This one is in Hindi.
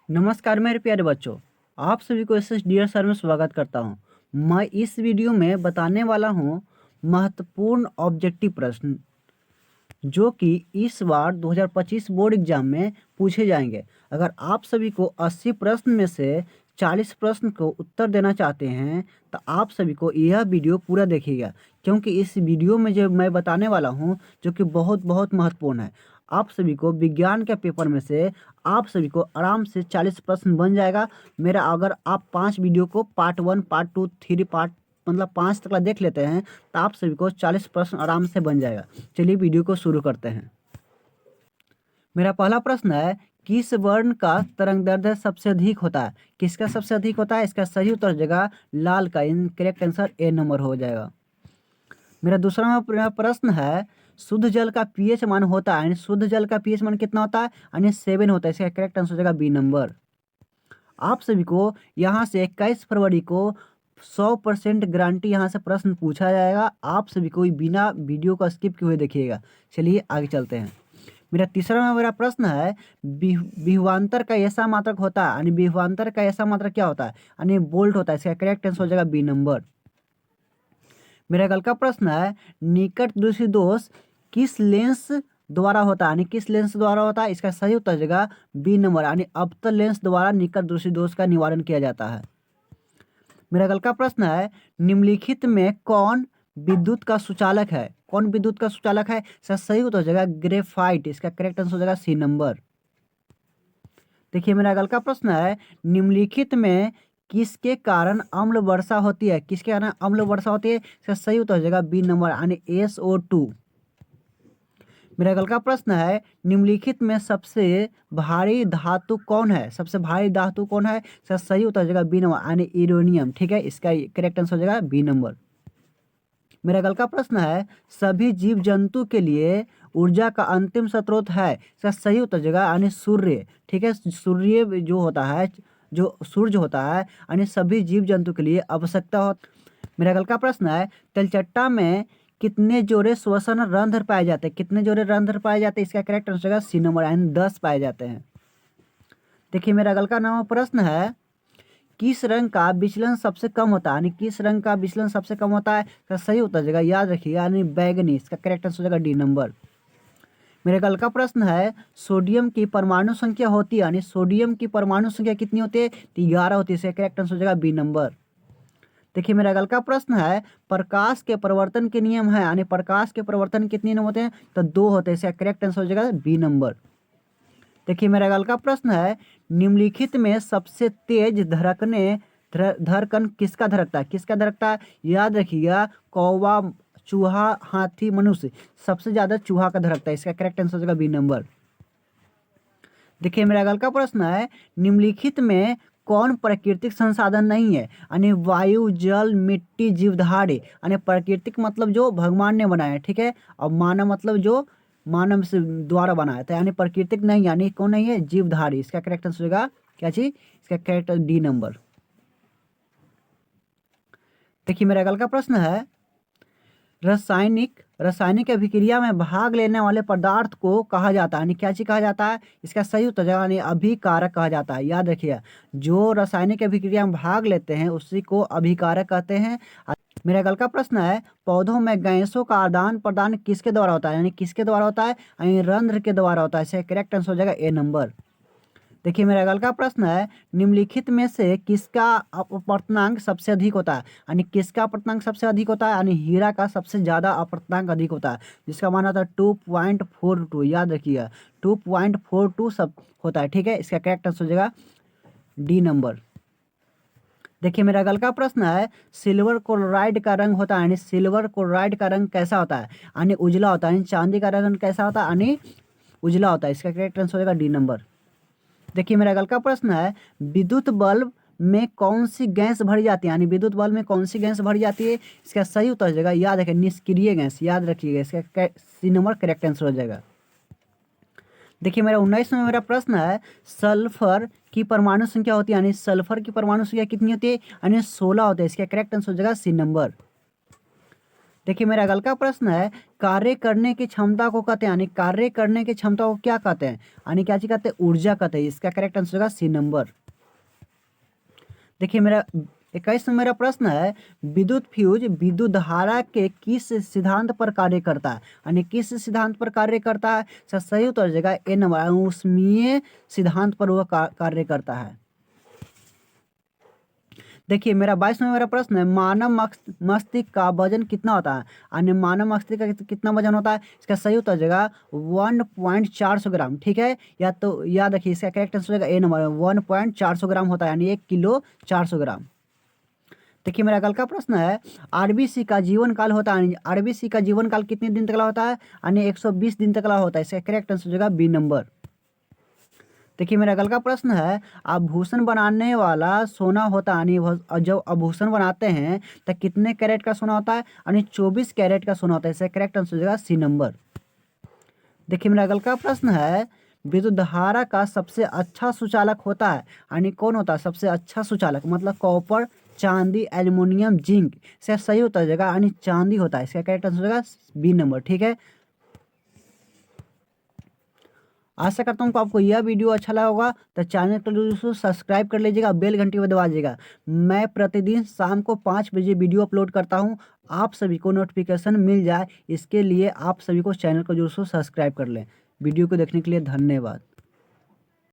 नमस्कार मेरे प्यारे बच्चों। आप सभी को एस एस डी सर में स्वागत करता हूं। मैं इस वीडियो में बताने वाला हूं महत्वपूर्ण ऑब्जेक्टिव प्रश्न जो कि इस बार 2025 बोर्ड एग्जाम में पूछे जाएंगे। अगर आप सभी को 80 प्रश्न में से 40 प्रश्न को उत्तर देना चाहते हैं तो आप सभी को यह वीडियो पूरा देखिएगा, क्योंकि इस वीडियो में जो मैं बताने वाला हूं जो कि बहुत बहुत महत्वपूर्ण है। आप सभी को विज्ञान के पेपर में से आप सभी को आराम से 40 प्रश्न बन जाएगा। मेरा अगर आप 5 वीडियो को पार्ट 1 पार्ट 2 3 पार्ट मतलब 5 तक देख लेते हैं तो आप सभी को 40 प्रश्न आराम से बन जाएगा। चलिए वीडियो को शुरू करते हैं। मेरा पहला प्रश्न है, किस वर्ण का तरंगदैर्ध्य सबसे अधिक होता है? किसका सबसे अधिक होता है? इसका सही उत्तर हो जाएगा लाल का। In correct answer A number हो जाएगा। मेरा दूसरा प्रश्न है, शुद्ध जल का पीएच मान होता है, यानी शुद्ध जल का पीएच मान कितना होता है? यानी 7 होता है। इसका करेक्ट आंसर हो जाएगा बी नंबर। आप सभी को यहाँ से 21 फरवरी को 100% गारंटी यहाँ से प्रश्न पूछा जाएगा। आप सभी को बिना वीडियो को स्किप किए हुए देखिएगा। चलिए आगे चलते हैं। मेरा प्रश्न है, विभवांतर का ऐसा मात्रक होता है, यानी विभवांतर का ऐसा मात्रक क्या होता है? यानी वोल्ट होता है। इसका करेक्ट आंसर हो जाएगा बी नंबर। मेरा अगला का प्रश्न है, निकट दृष्टि दोष किस लेंस द्वारा होता है? यानी किस लेंस द्वारा होता है? इसका सही उत्तर हो जाएगा बी नंबर, यानी अवतल लेंस द्वारा निकट दृष्टि दोष का निवारण किया जाता है। मेरा अगला का प्रश्न है, निम्नलिखित में कौन विद्युत का सुचालक है? कौन विद्युत का सुचालक है? इसका सही उत्तर हो जाएगा ग्रेफाइट। इसका करेक्ट आंसर हो जाएगा सी नंबर। देखिए मेरा अगला का प्रश्न है, निम्नलिखित में किसके कारण अम्ल वर्षा होती है? किसके कारण अम्ल वर्षा होती है? इसका सही उत्तर हो जाएगा बी नंबर, यानी SO2। मेरा अगला का प्रश्न है, निम्नलिखित में सबसे भारी धातु कौन है? सबसे भारी धातु कौन है? इसका सही उत्तर हो जाएगा बी नंबर, यानी यूरेनियम। ठीक है, इसका करेक्ट आंसर हो जाएगा बी नंबर। मेरा अगला का प्रश्न है, सभी जीव जंतु के लिए ऊर्जा का अंतिम स्रोत है? इसका सही उत्तर हो जाएगा यानी सूर्य। ठीक है, सूर्य जो होता है, जो सूर्य होता है, यानी सभी जीव जंतु के लिए आवश्यकता हो। मेरा अगला का प्रश्न है, तलचट्टा में कितने जोड़े श्वसन रंध्र पाए जाते हैं? कितने जोड़े रंध्र पाए जाते हैं? इसका करेक्ट आंसर होगा सी नंबर, यानी 10 पाए जाते हैं। देखिए मेरा अगला का नाम प्रश्न है, किस रंग का विचलन सबसे कम होता है? यानी किस रंग का विचलन सबसे कम होता है? इसका सही उत्तर हो जाएगा, याद रखिए, यानी बैगनी। इसका करेक्ट आंसर हो जाएगा डी नंबर। मेरे कल का प्रश्न है, सोडियम की परमाणु संख्या होती है, यानी सोडियम की परमाणु संख्या कितनी होती है? तो 11 होती है। इसका करेक्ट आंसर हो जाएगा बी नंबर। देखिए मेरा अगल का प्रश्न है, प्रकाश के परिवर्तन के नियम है, यानी प्रकाश के परिवर्तन कितने नियम होते हैं? तो 2 होते हैं। इसका करेक्ट आंसर हो जाएगा बी नंबर। देखिए मेरा अगल का प्रश्न है, निम्नलिखित में सबसे तेज धड़कन किसका धड़कता है? किसका धड़कता है? याद रखिएगा, कौवा, चूहा, हाथी, मनुष्य, सबसे ज्यादा चूहा का धड़कता है। इसका करेक्ट आंसर हो जाएगा बी नंबर। देखिए मेरा अगल का प्रश्न है, निम्नलिखित में कौन प्राकृतिक संसाधन नहीं है? यानी वायु, जल, मिट्टी, जीवधारी। यानी प्राकृतिक मतलब जो भगवान ने बनाया है, ठीक है, और मानव मतलब जो मानव से द्वारा बनाया था, यानी प्राकृतिक नहीं, यानी कौन नहीं है? जीवधारी। इसका करेक्ट आंसर होगा क्या चीज? इसका करेक्ट डी नंबर। देखिए मेरा अगल का प्रश्न है, रासायनिक अभिक्रिया में भाग लेने वाले पदार्थ को कहा जाता है, यानी क्या चीज कहा जाता है? इसका सही उत्तर यानी अभिकारक कहा जाता है। याद रखिए, जो रासायनिक अभिक्रिया में भाग लेते हैं उसी को अभिकारक कहते हैं। मेरा कल का प्रश्न है, पौधों में गैसों का आदान प्रदान किसके द्वारा होता है? यानी किसके द्वारा होता है? यानी रंध्र के द्वारा होता है। इसका करेक्ट आंसर हो जाएगा ए नंबर। देखिए मेरा अगल का प्रश्न है, निम्नलिखित में से किसका अपर्तनांक सबसे अधिक होता है? यानी किसका अपर्तनांक सबसे अधिक होता है? यानी हीरा का सबसे ज्यादा अपर्तनांक अधिक होता है, जिसका मान होता है 2.42। याद रखिएगा, 2.42 सब होता है। ठीक है, इसका करेक्ट आंसर हो जाएगा डी नंबर। देखिए मेरा अगल का प्रश्न है, सिल्वर क्लोराइड का रंग होता है, यानी सिल्वर क्लोराइड का रंग कैसा होता है? यानी उजला होता है। यानी चांदी का रंग कैसा होता है? यानी उजला होता है। इसका करेक्ट आंसर हो जाएगा डी नंबर। देखिए मेरा अगल का प्रश्न है, विद्युत बल्ब में कौन सी गैस भरी जाती है? यानी विद्युत बल्ब में कौन सी गैस भरी जाती है? इसका सही उत्तर हो जाएगा, याद रखिए, निष्क्रिय गैस। याद रखिएगा, इसका सी नंबर करेक्ट आंसर हो जाएगा। देखिए मेरा 19 में मेरा प्रश्न है, सल्फर की परमाणु संख्या होती है, यानी सल्फर की परमाणु संख्या कितनी होती है? यानी 16 होती है। इसका करेक्ट आंसर हो जाएगा सी नंबर। देखिए मेरा अगल का प्रश्न है, कार्य करने की क्षमता को कहते हैं, यानी कार्य करने की क्षमता को क्या कहते हैं, यानी क्या चीज कहते हैं, ऊर्जा कहते हैं। इसका करेक्ट आंसर होगा सी नंबर। देखिए मेरा 21 में मेरा प्रश्न है, विद्युत फ्यूज विद्युत धारा के किस सिद्धांत पर कार्य करता है, यानी किस सिद्धांत पर कार्य करता है। सही उत्तर हो जाएगा ए नंबर, ऊष्मीय सिद्धांत पर वह कार्य करता है। देखिए मेरा 22 में मेरा प्रश्न है, मानव मस्तिष्क का वजन कितना होता है, यानी मानव मस्तिष्क का कितना वजन होता है। इसका सही उत्तर हो जाएगा 1.400 ग्राम। ठीक है, या तो याद रखिए इसका करेक्ट आंसर हो जाएगा ए नंबर, 1.400 ग्राम होता है, यानी 1 किलो 400 ग्राम। देखिए मेरा कल का प्रश्न है, आरबीसी का जीवन काल होता है, आरबीसी का जीवन काल कितने दिन तक का होता है, यानी 120 दिन तक का होता है। इसका करेक्ट आंसर हो जाएगा बी नंबर। देखिए मेरा अगल का प्रश्न है, आभूषण बनाने वाला सोना होता है, यानी जब आभूषण बनाते हैं तो कितने कैरेट का सोना होता है, यानी 24 कैरेट का सोना होता है। इसका करेक्ट आंसर हो जाएगा सी नंबर। देखिए मेरा अगल का प्रश्न है, विद्युत धारा का सबसे अच्छा सुचालक होता है, यानी कौन होता है सबसे अच्छा सुचालक, मतलब कॉपर, चांदी, एल्युमिनियम, जिंक। इसका सही होता है जगह, यानी चांदी होता है। इसका करेक्ट आंसर हो जाएगा बी नंबर। ठीक है, आशा करता हूँ कि आपको यह वीडियो अच्छा लगा होगा, तो चैनल को दोस्तों सब्सक्राइब कर लीजिएगा, बेल घंटी को दबा दीजिएगा। मैं प्रतिदिन शाम को 5 बजे वीडियो अपलोड करता हूँ, आप सभी को नोटिफिकेशन मिल जाए, इसके लिए आप सभी को चैनल को जरूर सब्सक्राइब कर लें। वीडियो को देखने के लिए धन्यवाद।